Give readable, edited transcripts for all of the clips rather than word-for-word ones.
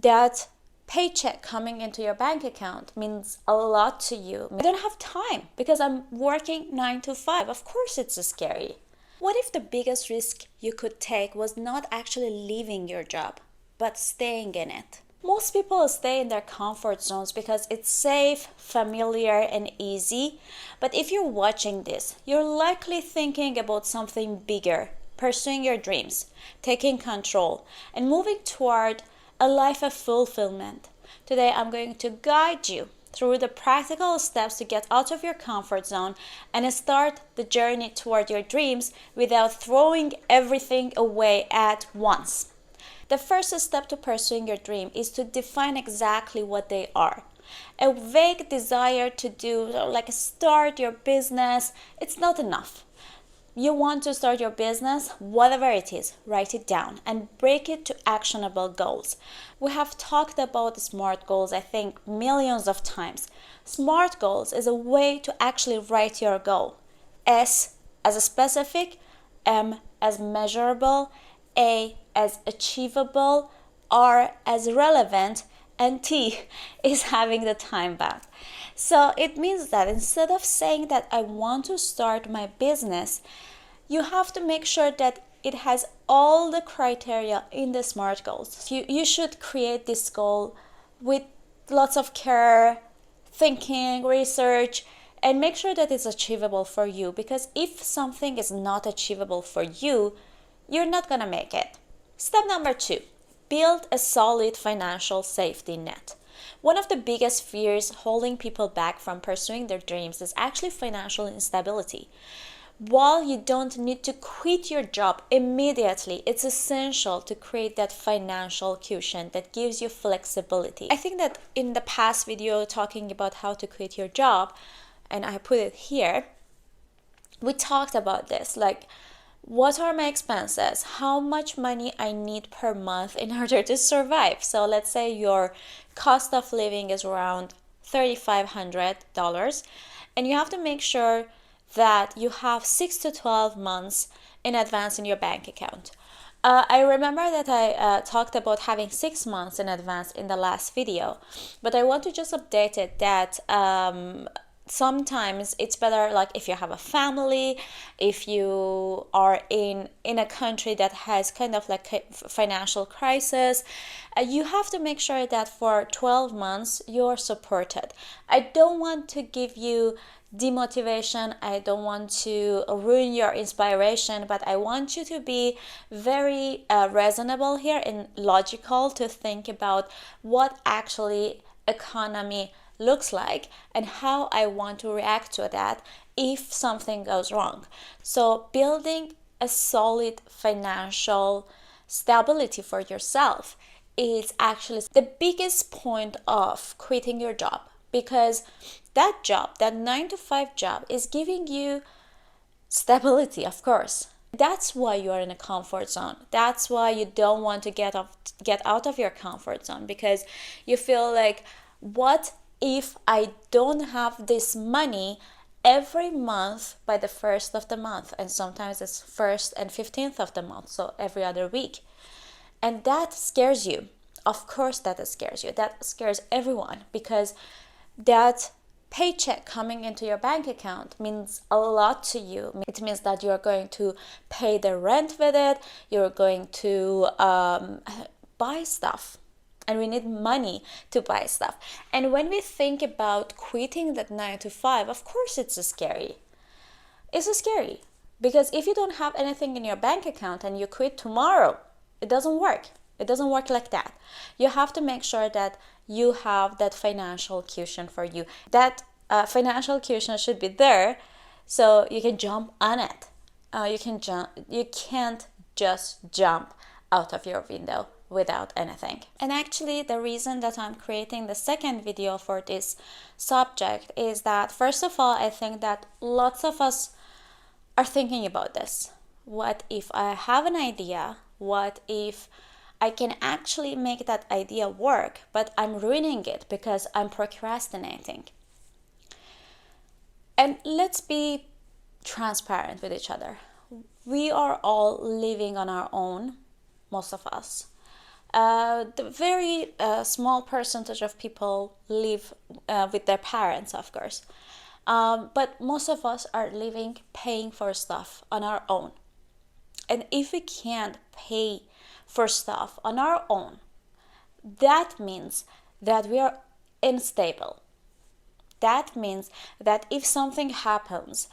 that paycheck coming into your bank account means a lot to you. I don't have time because I'm working 9 to 5. Of course it's scary. What if the biggest risk you could take was not actually leaving your job, but staying in it? Most people stay in their comfort zones because it's safe, familiar, and easy. But if you're watching this, you're likely thinking about something bigger, pursuing your dreams, taking control, and moving toward a life of fulfillment. Today, I'm going to guide you through the practical steps to get out of your comfort zone and start the journey toward your dreams without throwing everything away at once. The first step to pursuing your dream is to define exactly what they are. A vague desire to do, like start your business, it's not enough. You want to start your business, whatever it is, write it down and break it to actionable goals. We have talked about SMART goals, I think, millions of times. SMART goals is a way to actually write your goal. S as a specific, M as measurable, A as achievable, R as relevant, and T is having the time bound. So it means that instead of saying that I want to start my business, you have to make sure that it has all the criteria in the SMART goals. You should create this goal with lots of care, thinking, research, and make sure that it's achievable for you. Because if something is not achievable for you, you're not gonna make it. Step number 2, build a solid financial safety net. One of the biggest fears holding people back from pursuing their dreams is actually financial instability. While you don't need to quit your job immediately, it's essential to create that financial cushion that gives you flexibility. I think that in the past video talking about how to quit your job, and I put it here, we talked about this, like what are my expenses, how much money I need per month in order to survive. So let's say your cost of living is around $3,500, and you have to make sure that you have 6 to 12 months in advance in your bank account. I remember that I talked about having 6 months in advance in the last video, but I want to just update it that sometimes it's better, like if you have a family, if you are in a country that has kind of like a financial crisis, you have to make sure that for 12 months you're supported. I don't want to give you demotivation, I don't want to ruin your inspiration, but I want you to be very reasonable here and logical to think about what actually economy looks like and how I want to react to that if something goes wrong. So building a solid financial stability for yourself is actually the biggest point of quitting your job, because that job, that 9 to 5 job, is giving you stability, of course. That's why you are in a comfort zone. That's why you don't want to get out of your comfort zone, because you feel like, what if I don't have this money every month by the 1st of the month? And sometimes it's 1st and 15th of the month, so every other week. And that scares you. Of course that scares you. That scares everyone, because that paycheck coming into your bank account means a lot to you. It means that you're going to pay the rent with it, you're going to buy stuff. And we need money to buy stuff. And when we think about quitting that 9 to 5, of course it's scary. It's scary because if you don't have anything in your bank account and you quit tomorrow, it doesn't work. It doesn't work like that. You have to make sure that you have that financial cushion for you. That financial cushion should be there so you can jump on it. You can't just jump out of your window without anything. And actually, the reason that I'm creating the second video for this subject is that, first of all, I think that lots of us are thinking about this. What if I have an idea? What if I can actually make that idea work, but I'm ruining it because I'm procrastinating? And let's be transparent with each other. We are all living on our own, most of us. The very small percentage of people live with their parents, of course. But most of us are living paying for stuff on our own. And if we can't pay for stuff on our own, that means that we are unstable. That means that if something happens,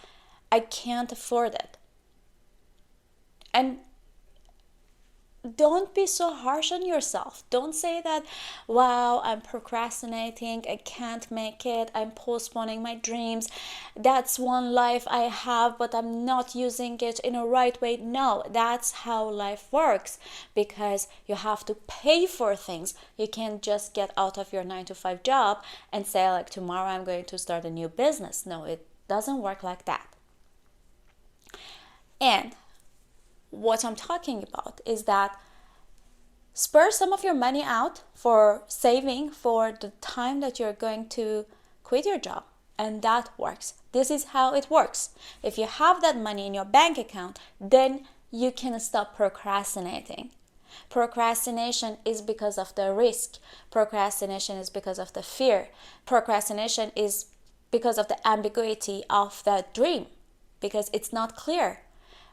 I can't afford it. And don't be so harsh on yourself. Don't say that, wow, I'm procrastinating, I can't make it, I'm postponing my dreams. That's one life I have, but I'm not using it in a right way. No, that's how life works, because you have to pay for things. You can't just get out of your 9 to 5 job and say, like, tomorrow I'm going to start a new business. No, it doesn't work like that. And what I'm talking about is that spare some of your money out for saving for the time that you're going to quit your job. And that works. This is how it works. If you have that money in your bank account, then you can stop procrastinating. Procrastination is because of the risk. Procrastination is because of the fear. Procrastination is because of the ambiguity of that dream, because it's not clear.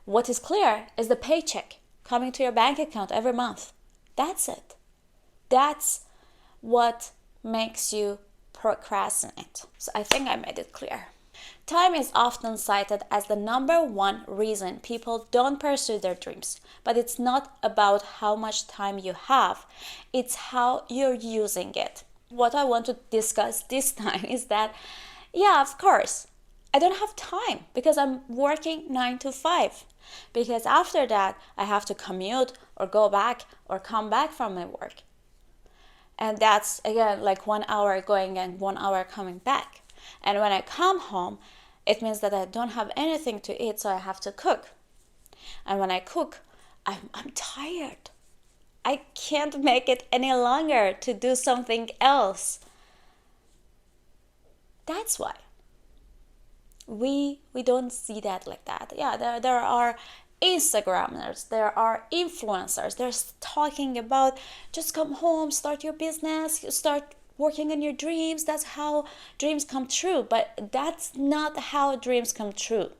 What is clear is the paycheck coming to your bank account every month. That's it. That's what makes you procrastinate. So I think I made it clear. Time is often cited as the number one reason people don't pursue their dreams. But it's not about how much time you have. It's how you're using it. What I want to discuss this time is that, yeah, of course, I don't have time because I'm working 9 to 5. Because after that, I have to commute or go back or come back from my work. And that's, again, like 1 hour going and 1 hour coming back. And when I come home, it means that I don't have anything to eat, so I have to cook. And when I cook, I'm tired. I can't make it any longer to do something else. That's why. We don't see that like that. Yeah, there are Instagrammers, there are influencers, they're talking about just come home, start your business, start working on your dreams. That's how dreams come true. But that's not how dreams come true.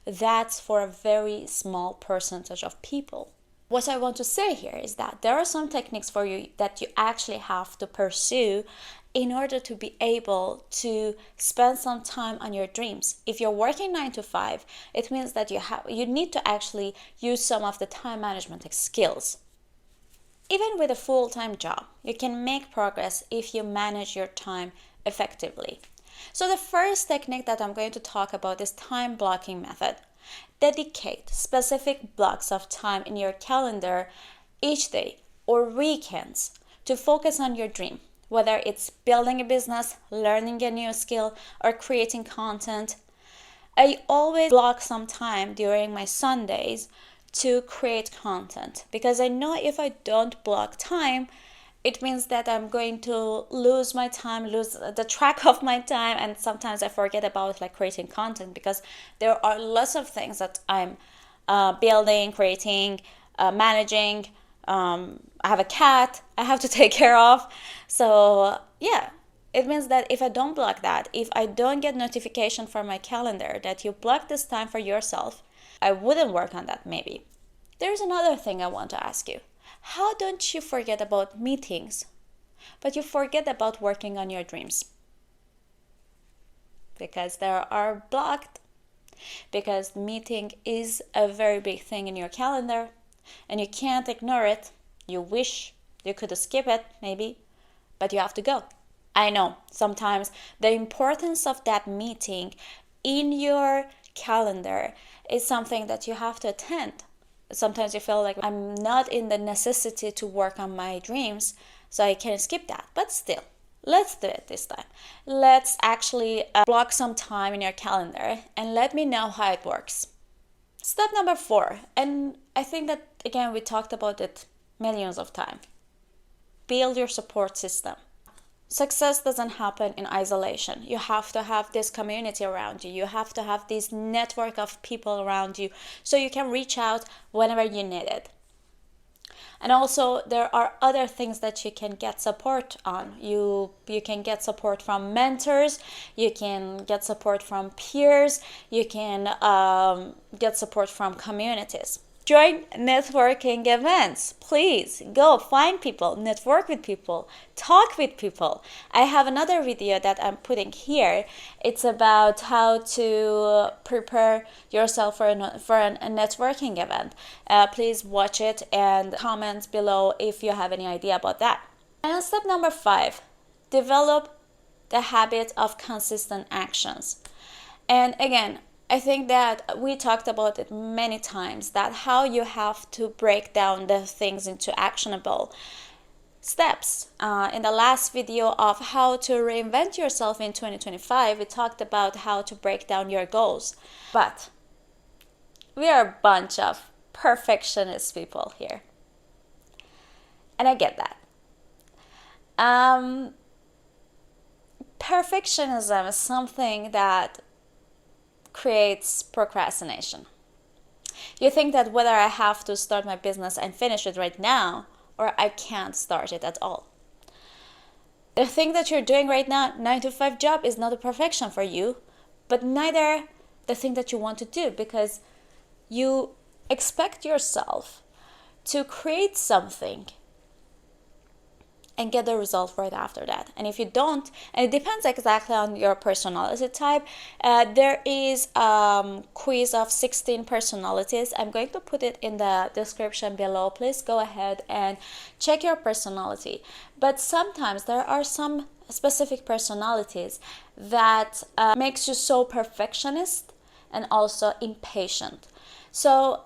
That's for a very small percentage of people. What I want to say here is that there are some techniques for you that you actually have to pursue in order to be able to spend some time on your dreams. If you're working 9 to 5, it means that you need to actually use some of the time management skills. Even with a full-time job, you can make progress if you manage your time effectively. So the first technique that I'm going to talk about is time blocking method. Dedicate specific blocks of time in your calendar each day or weekends to focus on your dream, whether it's building a business, learning a new skill, or creating content. I always block some time during my Sundays to create content, because I know if I don't block time, it means that I'm going to lose my time, lose the track of my time, and sometimes I forget about like creating content because there are lots of things that I'm building, creating, managing. I have a cat I have to take care of. So yeah, it means that if I don't block that, if I don't get notification from my calendar that you block this time for yourself, I wouldn't work on that maybe. There's another thing I want to ask you. How don't you forget about meetings, but you forget about working on your dreams? Because they are blocked. Because meeting is a very big thing in your calendar and you can't ignore it. You wish you could skip it maybe, but you have to go. I know sometimes the importance of that meeting in your calendar is something that you have to attend. Sometimes you feel like I'm not in the necessity to work on my dreams, so I can skip that. But still, let's do it this time. Let's actually block some time in your calendar and let me know how it works. Step number 4, and I think that again we talked about it millions of times. Build your support system. Success doesn't happen in isolation. You have to have this community around you. You have to have this network of people around you so you can reach out whenever you need it. And also there are other things that you can get support on. You can get support from mentors, you can get support from peers, you can get support from communities. Join networking events. Please go find people, network with people, talk with people. I have another video that I'm putting here. It's about how to prepare yourself for a networking event. Please watch it and comment below if you have any idea about that. And step number 5, develop the habit of consistent actions. And again, I think that we talked about it many times, that how you have to break down the things into actionable steps. In the last video of how to reinvent yourself in 2025, we talked about how to break down your goals. But we are a bunch of perfectionist people here. And I get that. Perfectionism is something that creates procrastination. You think that whether I have to start my business and finish it right now, or I can't start it at all. The thing that you're doing right now, 9-to-5 job, is not a perfection for you, but neither the thing that you want to do, because you expect yourself to create something and get the result right after that. And if you don't, and it depends exactly on your personality type, there is a quiz of 16 personalities. I'm going to put it in the description below. Please go ahead and check your personality. But sometimes there are some specific personalities that makes you so perfectionist and also impatient. So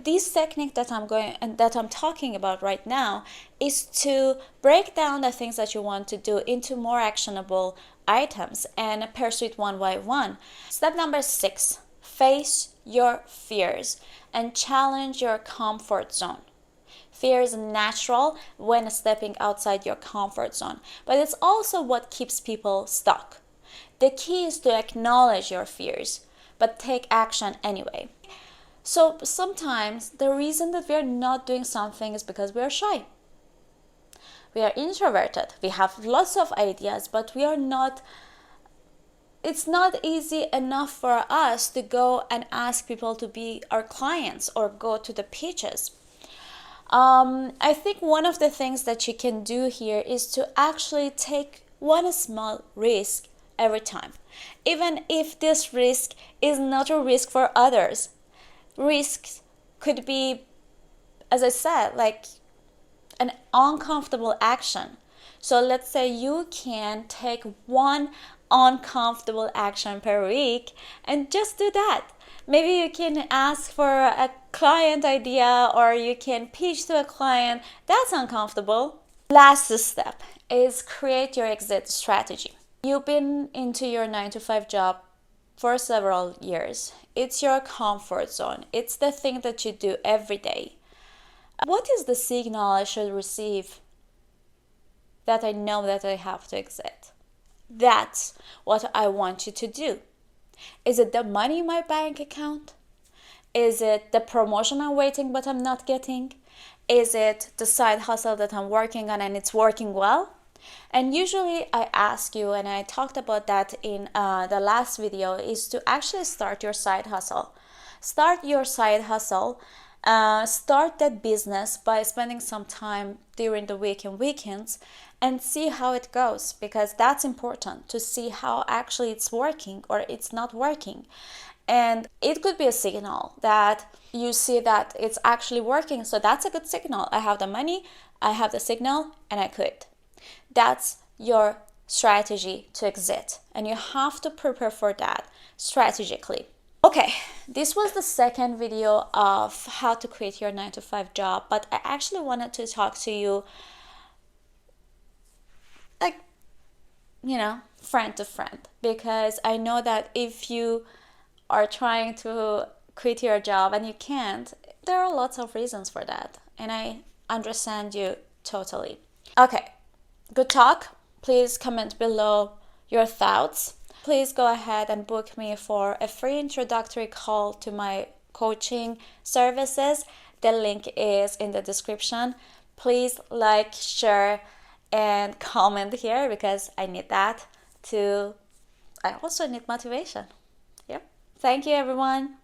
this technique that I'm talking about right now is to break down the things that you want to do into more actionable items and pursue it one by one. Step number 6, face your fears and challenge your comfort zone. Fear is natural when stepping outside your comfort zone, but it's also what keeps people stuck. The key is to acknowledge your fears, but take action anyway. So sometimes the reason that we are not doing something is because we are shy. We are introverted. We have lots of ideas, but we are not. It's not easy enough for us to go and ask people to be our clients or go to the pitches. I think one of the things that you can do here is to actually take one small risk every time, even if this risk is not a risk for others. Risks could be, as I said, like an uncomfortable action. So let's say you can take one uncomfortable action per week and just do that. Maybe you can ask for a client idea, or you can pitch to a client. That's uncomfortable. Last step is create your exit strategy. You've been into your 9-to-5 job for several years. It's your comfort zone. It's the thing that you do every day. What is the signal I should receive that I know that I have to exit? That's what I want you to do. Is it the money in my bank account? Is it the promotion I'm waiting but I'm not getting? Is it the side hustle that I'm working on and it's working well? And usually I ask you, and I talked about that in the last video, is to actually start your side hustle. Start your side hustle. Start that business by spending some time during the week and weekends and see how it goes, because that's important to see how actually it's working or it's not working. And it could be a signal that you see that it's actually working. So that's a good signal. I have the money, I have the signal, and I quit. That's your strategy to exit, and you have to prepare for that strategically. Okay, this was the second video of how to quit your 9-to-5 job, but I actually wanted to talk to you like, friend to friend, because I know that if you are trying to quit your job and you can't, there are lots of reasons for that, and I understand you totally. Okay. Good talk. Please comment below your thoughts. Please go ahead and book me for a free introductory call to my coaching services. The link is in the description. Please like, share, and comment here because I need that I also need motivation. Yep. Thank you, everyone.